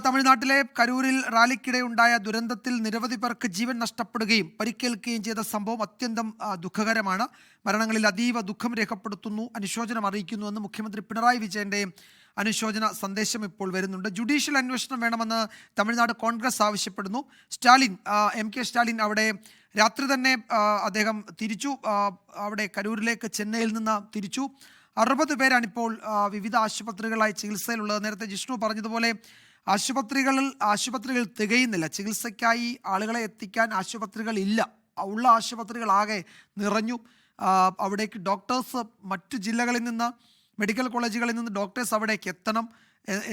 തമിഴ്നാട്ടിലെ കരൂരിൽ റാലിക്കിടെ ഉണ്ടായ ദുരന്തത്തിൽ നിരവധി പേർക്ക് ജീവൻ നഷ്ടപ്പെടുകയും പരിക്കേൽക്കുകയും ചെയ്ത സംഭവം അത്യന്തം ദുഃഖകരമാണ്. മരണങ്ങളിൽ അതീവ ദുഃഖം രേഖപ്പെടുത്തുന്നു, അനുശോചനം അറിയിക്കുന്നുവെന്ന് മുഖ്യമന്ത്രി പിണറായി വിജയന്റെ അനുശോചന സന്ദേശം ഇപ്പോൾ വരുന്നുണ്ട്. ജുഡീഷ്യൽ അന്വേഷണം വേണമെന്ന് തമിഴ്നാട് കോൺഗ്രസ് ആവശ്യപ്പെടുന്നു. എം കെ സ്റ്റാലിൻ അവിടെ രാത്രി തന്നെ അദ്ദേഹം തിരിച്ചു. അവിടെ കരൂരിലേക്ക് ചെന്നൈയിൽ നിന്ന് തിരിച്ചു. 60 പേരാണിപ്പോൾ വിവിധ ആശുപത്രികളായി ചികിത്സയിലുള്ളത്. നേരത്തെ ജിഷ്ണു പറഞ്ഞതുപോലെ ആശുപത്രികൾ തികയുന്നില്ല. ചികിത്സയ്ക്കായി ആളുകളെ എത്തിക്കാൻ ആശുപത്രികൾ ഇല്ല. ഉള്ള ആശുപത്രികളാകെ നിറഞ്ഞു. അവിടേക്ക് ഡോക്ടേഴ്സ് മറ്റു ജില്ലകളിൽ നിന്ന്, മെഡിക്കൽ കോളേജുകളിൽ നിന്ന് ഡോക്ടേഴ്സ് അവിടേക്ക് എത്തണം.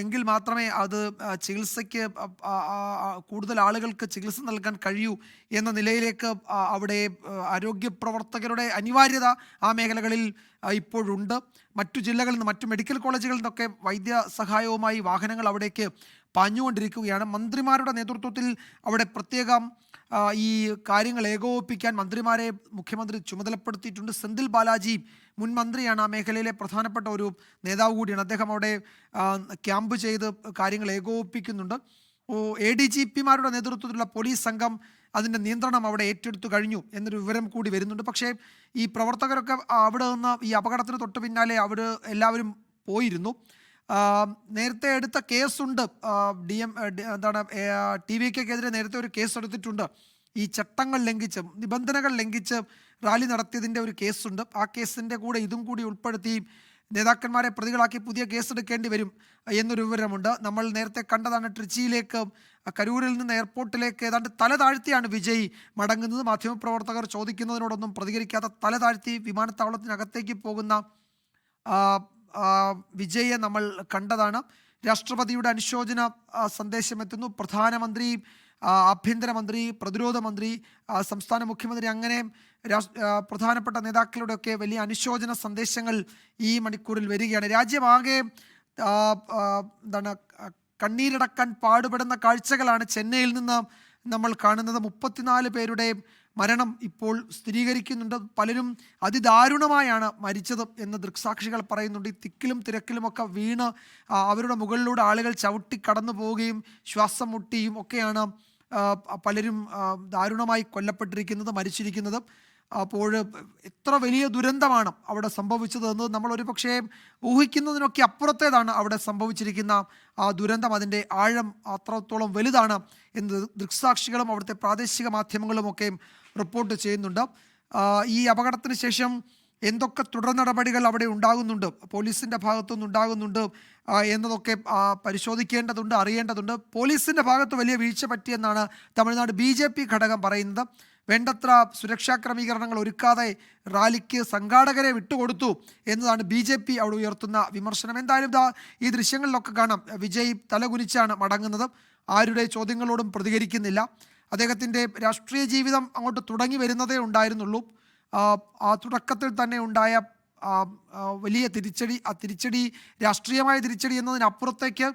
എങ്കിൽ മാത്രമേ അത് ചികിത്സയ്ക്ക് കൂടുതൽ ആളുകൾക്ക് ചികിത്സ നൽകാൻ കഴിയൂ എന്ന നിലയിലേക്ക് അവിടെ ആരോഗ്യ പ്രവർത്തകരുടെ അനിവാര്യത ആ മേഖലകളിൽ ഇപ്പോഴുണ്ട്. മറ്റു ജില്ലകളിൽ നിന്ന്, മറ്റു മെഡിക്കൽ കോളേജുകളിൽ നിന്നൊക്കെ വൈദ്യ സഹായവുമായി വാഹനങ്ങൾ അവിടേക്ക് പാഞ്ഞുകൊണ്ടിരിക്കുകയാണ്. മന്ത്രിമാരുടെ നേതൃത്വത്തിൽ അവിടെ പ്രത്യേകം ഈ കാര്യങ്ങൾ ഏകോപിപ്പിക്കാൻ മന്ത്രിമാരെ മുഖ്യമന്ത്രി ചുമതലപ്പെടുത്തിയിട്ടുണ്ട്. സെന്തിൽ ബാലാജി മുൻ മന്ത്രിയാണ്, ആ മേഖലയിലെ പ്രധാനപ്പെട്ട ഒരു നേതാവ് കൂടിയാണ്. അദ്ദേഹം അവിടെ ക്യാമ്പ് ചെയ്ത് കാര്യങ്ങൾ ഏകോപിപ്പിക്കുന്നുണ്ട്. ADGPമാരുടെ നേതൃത്വത്തിലുള്ള പോലീസ് സംഘം അതിൻ്റെ നിയന്ത്രണം അവിടെ ഏറ്റെടുത്തു കഴിഞ്ഞു എന്നൊരു വിവരം കൂടി വരുന്നുണ്ട്. പക്ഷേ ഈ പ്രവർത്തകരൊക്കെ അവിടെ നിന്ന് ഈ അപകടത്തിന് തൊട്ട് പിന്നാലെ എല്ലാവരും പോയിരുന്നു. നേരത്തെ എടുത്ത കേസുണ്ട്. TVKക്കെതിരെ നേരത്തെ ഒരു കേസ് എടുത്തിട്ടുണ്ട്. ഈ ചട്ടങ്ങൾ ലംഘിച്ച്, നിബന്ധനകൾ ലംഘിച്ച് റാലി നടത്തിയതിൻ്റെ ഒരു കേസുണ്ട്. ആ കേസിൻ്റെ കൂടെ ഇതും കൂടി ഉൾപ്പെടുത്തി നേതാക്കന്മാരെ പ്രതികളാക്കി പുതിയ കേസെടുക്കേണ്ടി വരും എന്നൊരു വിവരമുണ്ട്. നമ്മൾ നേരത്തെ കണ്ടതാണ്, ട്രിച്ചിയിലേക്ക്, കരൂരിൽ നിന്ന് എയർപോർട്ടിലേക്ക് ഏതാണ്ട് തല താഴ്ത്തിയാണ് വിജയ് മടങ്ങുന്നത്. മാധ്യമപ്രവർത്തകർ ചോദിക്കുന്നതിനോടൊന്നും പ്രതികരിക്കാതെ തല താഴ്ത്തി വിമാനത്താവളത്തിനകത്തേക്ക് പോകുന്ന വിജയെ നമ്മൾ കണ്ടതാണ്. രാഷ്ട്രപതിയുടെ അനുശോചന സന്ദേശം എത്തുന്നു. പ്രധാനമന്ത്രി, ആഭ്യന്തരമന്ത്രി, പ്രതിരോധ മന്ത്രി, സംസ്ഥാന മുഖ്യമന്ത്രി, അങ്ങനെ പ്രധാനപ്പെട്ട നേതാക്കളുടെയൊക്കെ വലിയ അനുശോചന സന്ദേശങ്ങൾ ഈ മണിക്കൂറിൽ വരികയാണ്. രാജ്യമാകെ കണ്ണീരടക്കാൻ പാടുപെടുന്ന കാഴ്ചകളാണ് ചെന്നൈയിൽ നിന്ന് നമ്മൾ കാണുന്നത്. 34 പേരുടെ മരണം ഇപ്പോൾ സ്ഥിരീകരിക്കുന്നുണ്ട്. പലരും അതിദാരുണമായാണ് മരിച്ചത് എന്ന് ദൃക്സാക്ഷികൾ പറയുന്നുണ്ട്. ഈ തിക്കിലും തിരക്കിലുമൊക്കെ വീണ് അവരുടെ മുകളിലൂടെ ആളുകൾ ചവിട്ടി കടന്നു പോവുകയും ശ്വാസം മുട്ടിയും ഒക്കെയാണ് പലരും ദാരുണമായി കൊല്ലപ്പെട്ടിരിക്കുന്നത്, മരിച്ചിരിക്കുന്നത്. അപ്പോൾ എത്ര വലിയ ദുരന്തമാണ് അവിടെ സംഭവിച്ചത് എന്ന് നമ്മൾ ഒരു പക്ഷേ ഊഹിക്കുന്നതിനൊക്കെ അപ്പുറത്തേതാണ് അവിടെ സംഭവിച്ചിരിക്കുന്ന ആ ദുരന്തം. അതിൻ്റെ ആഴം അത്രത്തോളം വലുതാണ് എന്ന് ദൃക്സാക്ഷികളും അവിടുത്തെ പ്രാദേശിക മാധ്യമങ്ങളുമൊക്കെ റിപ്പോർട്ട് ചെയ്യുന്നുണ്ട്. ഈ അപകടത്തിന് ശേഷം എന്തൊക്കെ തുടർ നടപടികൾ അവിടെ ഉണ്ടാകുന്നുണ്ട്, പോലീസിൻ്റെ ഭാഗത്തുനിന്ന് ഉണ്ടാകുന്നുണ്ട് എന്നതൊക്കെ പരിശോധിക്കേണ്ടതുണ്ട്, അറിയേണ്ടതുണ്ട്. പോലീസിൻ്റെ ഭാഗത്ത് വലിയ വീഴ്ച പറ്റിയെന്നാണ് തമിഴ്നാട് BJP ഘടകം പറയുന്നത്. വേണ്ടത്ര സുരക്ഷാ ക്രമീകരണങ്ങൾ ഒരുക്കാതെ റാലിക്ക് സംഘാടകരെ വിട്ടുകൊടുത്തു എന്നതാണ് BJP അവിടെ ഉയർത്തുന്ന വിമർശനം. എന്തായാലും ഈ ദൃശ്യങ്ങളിലൊക്കെ കാണാം, വിജയ് തലകുനിച്ചാണ് മടങ്ങുന്നത്. ആരുടെ ചോദ്യങ്ങളോടും പ്രതികരിക്കുന്നില്ല. അദ്ദേഹത്തിൻ്റെ രാഷ്ട്രീയ ജീവിതം അങ്ങോട്ട് തുടങ്ങി വരുന്നതേ ഉണ്ടായിരുന്നുള്ളൂ. ആ തുടക്കത്തിൽ തന്നെ ഉണ്ടായ വലിയ തിരിച്ചടി, ആ തിരിച്ചടി രാഷ്ട്രീയമായ തിരിച്ചടി എന്നതിനപ്പുറത്തേക്ക്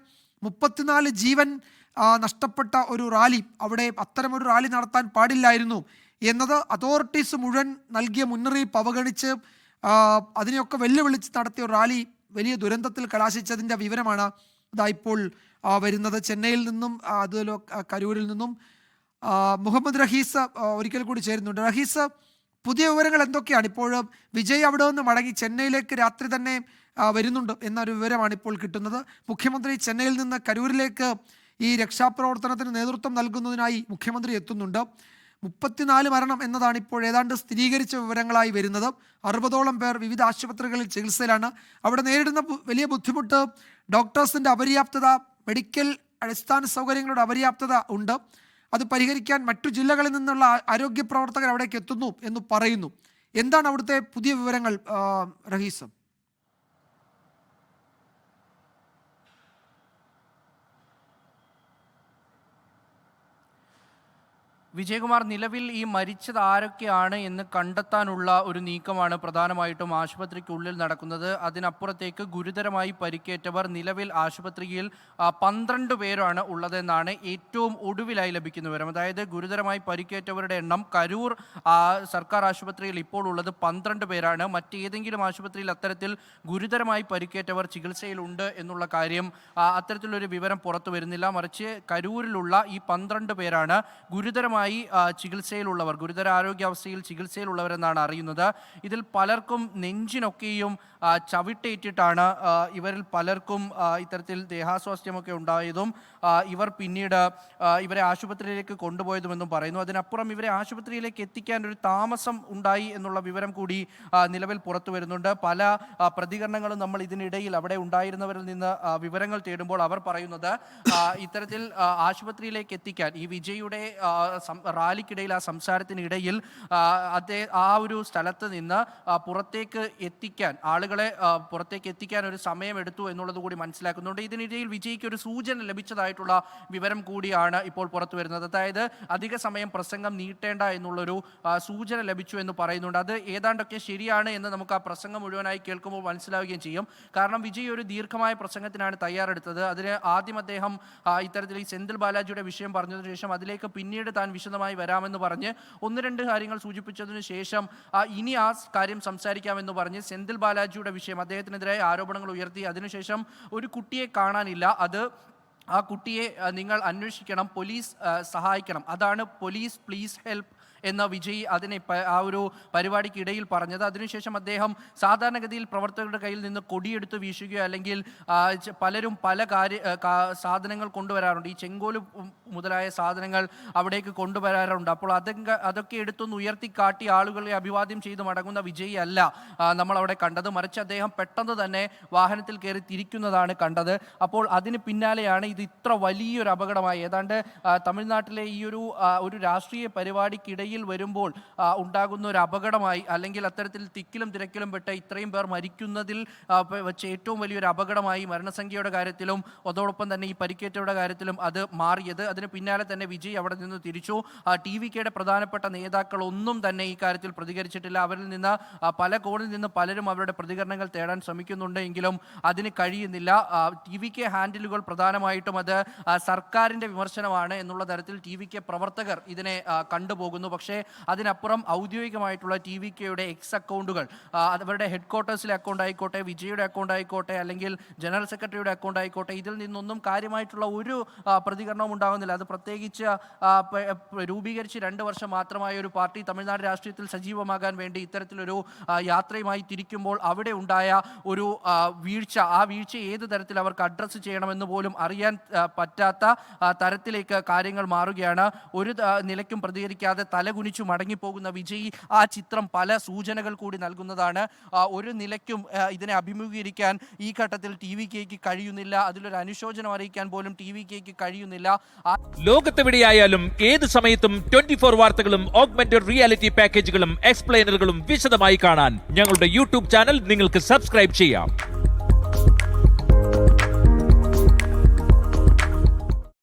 34 ജീവൻ നഷ്ടപ്പെട്ട ഒരു റാലി, അവിടെ അത്തരമൊരു റാലി നടത്താൻ പാടില്ലായിരുന്നു എന്നത് അതോറിറ്റീസ് മുഴുവൻ നൽകിയ മുന്നറിയിപ്പ് അവഗണിച്ച് അതിനെയൊക്കെ വെല്ലുവിളിച്ച് നടത്തിയ ഒരു റാലി വലിയ ദുരന്തത്തിൽ കലാശിച്ചതിൻ്റെ വിവരമാണ് ഇപ്പോൾ വരുന്നത്. ചെന്നൈയിൽ നിന്നും അതുപോലെ കരൂരിൽ നിന്നും മുഹമ്മദ് റഹീസ് ഒരിക്കൽ കൂടി ചേരുന്നുണ്ട്. റഹീസ്, പുതിയ വിവരങ്ങൾ എന്തൊക്കെയാണ്? ഇപ്പോൾ വിജയ് അവിടെ നിന്ന് മടങ്ങി ചെന്നൈയിലേക്ക് രാത്രി തന്നെ വരുന്നുണ്ട് എന്നൊരു വിവരമാണ് ഇപ്പോൾ കിട്ടുന്നത്. മുഖ്യമന്ത്രി ചെന്നൈയിൽ നിന്ന് കരൂരിലേക്ക് ഈ രക്ഷാപ്രവർത്തനത്തിന് നേതൃത്വം നൽകുന്നതിനായി മുഖ്യമന്ത്രി എത്തുന്നുണ്ട്. 34 മരണം എന്നതാണ് ഇപ്പോൾ ഏതാണ്ട് സ്ഥിരീകരിച്ച വിവരങ്ങളായി വരുന്നത്. 60ഓളം പേർ വിവിധ ആശുപത്രികളിൽ ചികിത്സയിലാണ്. അവിടെ നേരിടുന്ന വലിയ ബുദ്ധിമുട്ട് ഡോക്ടേഴ്സിൻ്റെ അപര്യാപ്തത, മെഡിക്കൽ അടിസ്ഥാന സൗകര്യങ്ങളുടെ അപര്യാപ്തത ഉണ്ട്. അത് പരിഹരിക്കാൻ മറ്റു ജില്ലകളിൽ നിന്നുള്ള ആരോഗ്യ പ്രവർത്തകർ അവിടേക്ക് എത്തുന്നു എന്ന് പറയുന്നു. എന്താണ് അവിടുത്തെ പുതിയ വിവരങ്ങൾ റഹീസ്? വിജയകുമാർ, നിലവിൽ ഈ മരിച്ചത് ആരൊക്കെയാണ് എന്ന് കണ്ടെത്താനുള്ള ഒരു നീക്കമാണ് പ്രധാനമായിട്ടും ആശുപത്രിക്കുള്ളിൽ നടക്കുന്നത്. അതിനപ്പുറത്തേക്ക് ഗുരുതരമായി പരിക്കേറ്റവർ നിലവിൽ ആശുപത്രിയിൽ 12 പേരാണ് ഉള്ളതെന്നാണ് ഏറ്റവും ഒടുവിലായി ലഭിക്കുന്ന വിവരം. അതായത് ഗുരുതരമായി പരിക്കേറ്റവരുടെ എണ്ണം കരൂർ സർക്കാർ ആശുപത്രിയിൽ ഇപ്പോൾ ഉള്ളത് 12 പേരാണ്. മറ്റേതെങ്കിലും ആശുപത്രിയിൽ അത്തരത്തിൽ ഗുരുതരമായി പരിക്കേറ്റവർ ചികിത്സയിലുണ്ട് എന്നുള്ള കാര്യം അത്തരത്തിലൊരു വിവരം പുറത്തു വരുന്നില്ല. മറിച്ച് കരൂരിലുള്ള ഈ 12 പേരാണ് ഗുരുതരമായി ചികിത്സയിലുള്ളവർ, ഗുരുതര ആരോഗ്യാവസ്ഥയിൽ ചികിത്സയിലുള്ളവരെന്നാണ് അറിയുന്നത്. ഇതിൽ പലർക്കും നെഞ്ചിനൊക്കെയും ചവിട്ടേറ്റിട്ടാണ് ഇവരിൽ പലർക്കും ഇത്തരത്തിൽ ദേഹാസ്വാസ്ഥ്യമൊക്കെ ഉണ്ടായതും ഇവർ പിന്നീട് ഇവരെ ആശുപത്രിയിലേക്ക് കൊണ്ടുപോയതുമെന്നും പറയുന്നു. അതിനപ്പുറം ഇവരെ ആശുപത്രിയിലേക്ക് എത്തിക്കാൻ ഒരു താമസം ഉണ്ടായി എന്നുള്ള വിവരം കൂടി നിലവിൽ പുറത്തു വരുന്നുണ്ട്. പല പ്രതികരണങ്ങളും നമ്മൾ ഇതിനിടയിൽ അവിടെ ഉണ്ടായിരുന്നവരിൽ നിന്ന് വിവരങ്ങൾ തേടുമ്പോൾ അവർ പറയുന്നത് ഇത്തരത്തിൽ ആശുപത്രിയിലേക്ക് എത്തിക്കാൻ ഈ വിജയുടെ റാലിക്കിടയിൽ ആ സംസാരത്തിനിടയിൽ ആ ഒരു സ്ഥലത്ത് നിന്ന് പുറത്തേക്ക് എത്തിക്കാൻ ആളുകളെ പുറത്തേക്ക് എത്തിക്കാൻ ഒരു സമയമെടുത്തു എന്നുള്ളത് കൂടി മനസ്സിലാക്കുന്നുണ്ട്. ഇതിനിടയിൽ വിജയ്ക്ക് ഒരു സൂചന ലഭിച്ചതായിട്ടുള്ള വിവരം കൂടിയാണ് ഇപ്പോൾ പുറത്തു വരുന്നത്. അതായത് അധിക സമയം പ്രസംഗം നീട്ടേണ്ട എന്നുള്ളൊരു സൂചന ലഭിച്ചു എന്ന് പറയുന്നുണ്ട്. അത് ഏതാണ്ടൊക്കെ ശരിയാണ് എന്ന് നമുക്ക് ആ പ്രസംഗം മുഴുവനായി കേൾക്കുമ്പോൾ മനസ്സിലാവുകയും ചെയ്യും. കാരണം വിജയ് ഒരു ദീർഘമായ പ്രസംഗത്തിനാണ് തയ്യാറെടുത്തത്. അതിന് ആദ്യം അദ്ദേഹം ഇത്തരത്തിൽ ഈ സെന്തിൽ ബാലാജിയുടെ വിഷയം പറഞ്ഞതിനു ശേഷം അതിലേക്ക് പിന്നീട് താൻ വിശദമായി വരാമെന്ന് പറഞ്ഞ് 1-2 കാര്യങ്ങൾ സൂചിപ്പിച്ചതിനു ശേഷം ഇനി ആ കാര്യം സംസാരിക്കാമെന്ന് പറഞ്ഞ് സെന്തിൽ ബാലാജിയുടെ വിഷയം, അദ്ദേഹത്തിനെതിരായ ആരോപണങ്ങൾ ഉയർത്തി. അതിനുശേഷം ഒരു കുട്ടിയെ കാണാനില്ല, ആ കുട്ടിയെ നിങ്ങൾ അന്വേഷിക്കണം, പോലീസ് സഹായിക്കണം, അതാണ് പോലീസ് പ്ലീസ് ഹെൽപ്പ് എന്ന വിജയ് അതിനെ ആ ഒരു പരിപാടിക്കിടയിൽ പറഞ്ഞത്. അതിനുശേഷം അദ്ദേഹം സാധാരണഗതിയിൽ പ്രവർത്തകരുടെ കയ്യിൽ നിന്ന് കൊടിയെടുത്ത് വീശുകയോ അല്ലെങ്കിൽ പലരും പല സാധനങ്ങൾ കൊണ്ടുവരാറുണ്ട്, ഈ ചെങ്കോല് മുതലായ സാധനങ്ങൾ അവിടേക്ക് കൊണ്ടുവരാറുണ്ട്. അപ്പോൾ അതൊക്കെ എടുത്തൊന്ന് ഉയർത്തിക്കാട്ടി ആളുകളെ അഭിവാദ്യം ചെയ്ത് മടങ്ങുന്ന വിജയ് അല്ല നമ്മൾ അവിടെ കണ്ടത്. മറിച്ച് അദ്ദേഹം പെട്ടെന്ന് തന്നെ വാഹനത്തിൽ കയറി തിരിക്കുന്നതാണ് കണ്ടത്. അപ്പോൾ അതിന് പിന്നാലെയാണ് ഇത് ഇത്ര വലിയൊരു അപകടമായി, ഏതാണ്ട് തമിഴ്നാട്ടിലെ ഈ ഒരു രാഷ്ട്രീയ പരിപാടിക്കിടയിൽ വരുമ്പോൾ ഉണ്ടാകുന്ന ഒരു അപകടമായി, അല്ലെങ്കിൽ അത്തരത്തിൽ തിക്കിലും തിരക്കിലും പെട്ട ഇത്രയും പേർ മരിക്കുന്നതിൽ വെച്ച് ഏറ്റവും വലിയൊരു അപകടമായി മരണസംഖ്യയുടെ കാര്യത്തിലും അതോടൊപ്പം തന്നെ ഈ പരിക്കേറ്റവരുടെ കാര്യത്തിലും അത് മാറിയത്. അതിന് പിന്നാലെ തന്നെ വിജയ് അവിടെ നിന്ന് തിരിച്ചു. TVKയുടെ പ്രധാനപ്പെട്ട നേതാക്കൾ ഒന്നും തന്നെ ഈ കാര്യത്തിൽ പ്രതികരിച്ചിട്ടില്ല. അവരിൽ നിന്ന് പല കോണിൽ നിന്ന് പലരും അവരുടെ പ്രതികരണങ്ങൾ തേടാൻ ശ്രമിക്കുന്നുണ്ട്, എങ്കിലും അതിന് കഴിയുന്നില്ല. TVK ഹാൻഡിലുകൾ പ്രധാനമായിട്ടും അത് സർക്കാരിൻ്റെ വിമർശനമാണ് എന്നുള്ള തരത്തിൽ TVK പ്രവർത്തകർ ഇതിനെ കണ്ടുപോകുന്നു. പക്ഷേ അതിനപ്പുറം ഔദ്യോഗികമായിട്ടുള്ള TVKയുടെ എക്സ് അക്കൗണ്ടുകൾ, അവരുടെ ഹെഡ് ക്വാർട്ടേഴ്സിലെ അക്കൗണ്ട് ആയിക്കോട്ടെ, വിജയുടെ അക്കൗണ്ട് ആയിക്കോട്ടെ, അല്ലെങ്കിൽ ജനറൽ സെക്രട്ടറിയുടെ അക്കൗണ്ട് ആയിക്കോട്ടെ, ഇതിൽ നിന്നൊന്നും കാര്യമായിട്ടുള്ള ഒരു പ്രതികരണവും ഉണ്ടാകുന്നില്ല. അത് പ്രത്യേകിച്ച് രൂപീകരിച്ച് 2 വർഷം മാത്രമായ ഒരു പാർട്ടി തമിഴ്നാട് രാഷ്ട്രീയത്തിൽ സജീവമാകാൻ വേണ്ടി ഇത്തരത്തിലൊരു യാത്രയുമായി തിരിക്കുമ്പോൾ അവിടെ ഉണ്ടായ ഒരു വീഴ്ച, ആ വീഴ്ച ഏത് തരത്തിൽ അവർക്ക് അഡ്രസ്സ് ചെയ്യണമെന്ന് പോലും അറിയാൻ പറ്റാത്ത തരത്തിലേക്ക് കാര്യങ്ങൾ മാറുകയാണ്. ഒരു നിലയ്ക്കും പ്രതികരിക്കാതെ തലകുനിച്ചു മടങ്ങിപ്പോകുന്ന വിജയ് ആ ചിത്രം പല സൂചനകൾ കൂടി നൽകുന്നതാണ്. ഒരു നിലയ്ക്കും ഇതിനെ അഭിമുഖീകരിക്കാൻ ഈ ഘട്ടത്തിൽ TVKയ്ക്ക് കഴിയുന്നില്ല. അതിലൊരു അനുശോചനം അറിയിക്കാൻ പോലും TVKയ്ക്ക് കഴിയുന്നില്ല. ലോകത്തെവിടെയായാലും ഏത് സമയത്തും 24 വാർത്തകളും ഓഗ്മെന്റഡ് റിയാലിറ്റി പാക്കേജുകളും എക്സ്പ്ലെയിനറുകളും വിശദമായി കാണാൻ ഞങ്ങളുടെ YouTube ചാനൽ നിങ്ങൾക്ക് സബ്സ്ക്രൈബ് ചെയ്യാം.